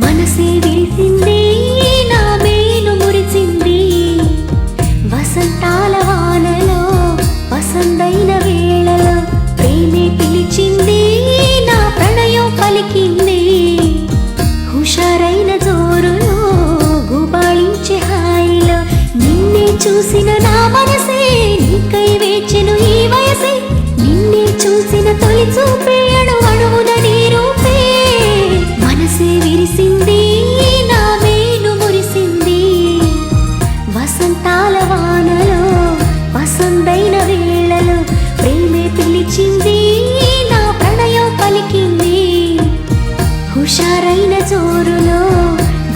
మనసే విరిసింది నా మేను మురిసింది వసంతాల వానలో వసంతైన వేళలో ప్రేమే పిలిచింది నా ప్రణయం పలికింది హుషారైన జోరులో గుబాళించే హాయిలో నిన్నే చూసిన నా మనసే నీకై వేచెను ఈ వయసే నిన్నే చూసిన తొలి చూపే అణువణువున నీ రూపే మనసే విరిసింది నా మేను మురిసింది వసంతాల వానలో వసంతైన వేళలో ప్రేమే పిలిచింది నా ప్రణయం పలికింది హుషారైన జోరులో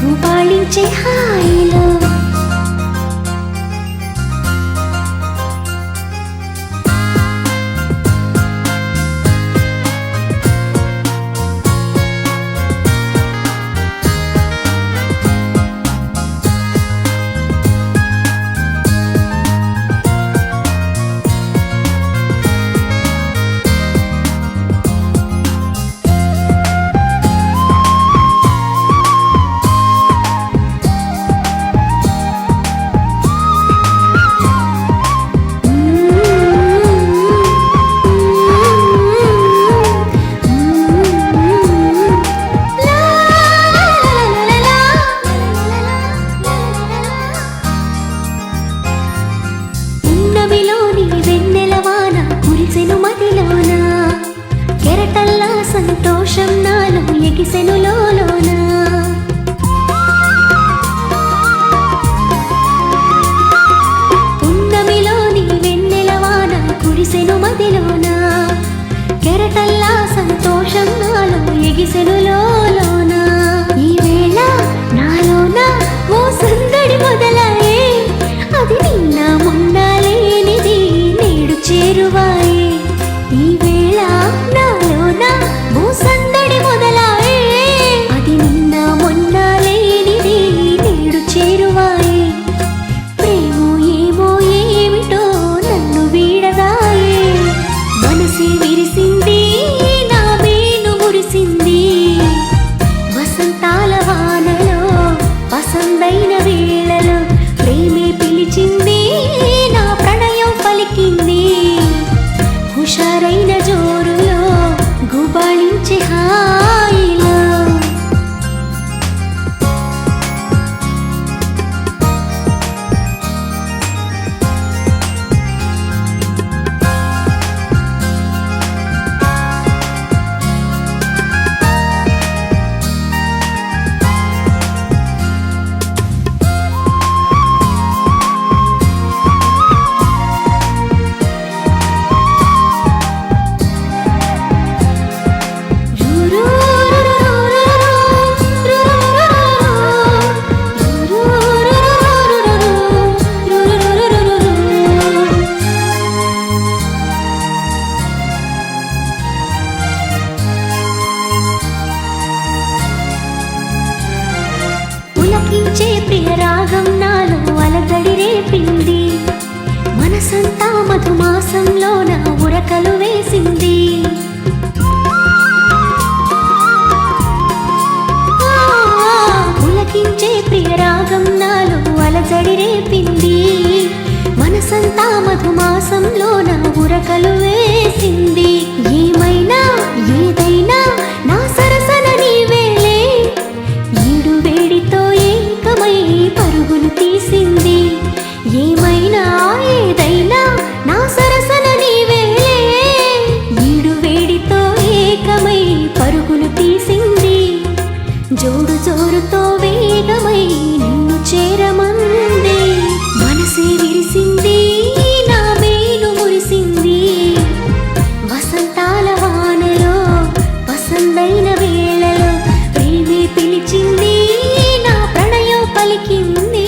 గుబాళించే హాయిలో కెరటల్లా సంతోషం నాలో ఎగిసెను లోలోన పున్నమిలోని వెన్నెలవాన కురిసెను మదిలోన కెరటల్లా సంతోషం నాలో ఎగిసెను లోలోన ఈ వేళ నాలోన ఓ సందడి మొదలాయే అది నిన్న మొన్న లేనిది నేడు చేరువాయే ఈ వేళ నాలోన ఓ సందడి మొదలాయే అది నిన్న మొన్న లేనిది నేడు చేరువాయే ప్రేమో ఏమో ఏమిటో నన్ను వీడదాయే మనసే విరిసింది నా మేను మురిసింది వసంతాల వానలో వసంతైన వేళలో ప్రేమే పిలిచింది నా ప్రణయం పలికింది హుషారైన జోరులో గుబాళించే హాయిలో పులకించే ప్రియ రాగం నాలో అలజడి రేపింది మనసంతా మధుమాసంలో నా ఉరకలు వేసింది పులకించే ప్రియ రాగం నాలో అలజడి రేపింది మనసంతా మధుమాసంలో నా ఉరకలు వేసింది ఏమైనా ఏదైనా నా సరసన నీవేలే ఈడు వేడితో ఏకమై పరుగులు తీసింది ఏమైనా ఏదైనా నా సరసన నీవేలే ఈడు వేడితో ఏకమై పరుగులు తీసింది జోడు జోరుతో వేగమై నిన్ను చేరమంది మనసే విరిసింది నా మేను మురిసింది వసంతాల వానలో వసంతైన వేళలో ప్రేమే పిలిచింది నా ప్రణయం పలికింది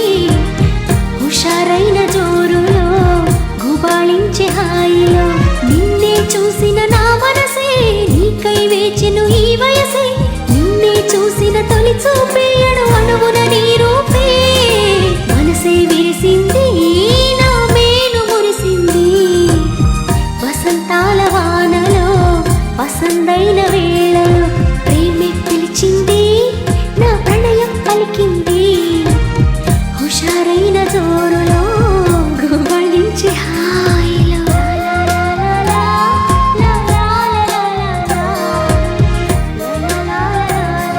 హుషారైన జోరులో గుబాళించే హాయిలో నిన్నే చూసిన నా మనసే నీకై వేచెను ఈ వయసే నిన్నే చూసిన తొలి చూపే అణువణువున నీ రూపే మనసే విరిసింది నా మేను మురిసింది వసంతాల వానలో వసంతైన వేళలో ప్రేమే పిలిచింది నా హుషారైన జోరులో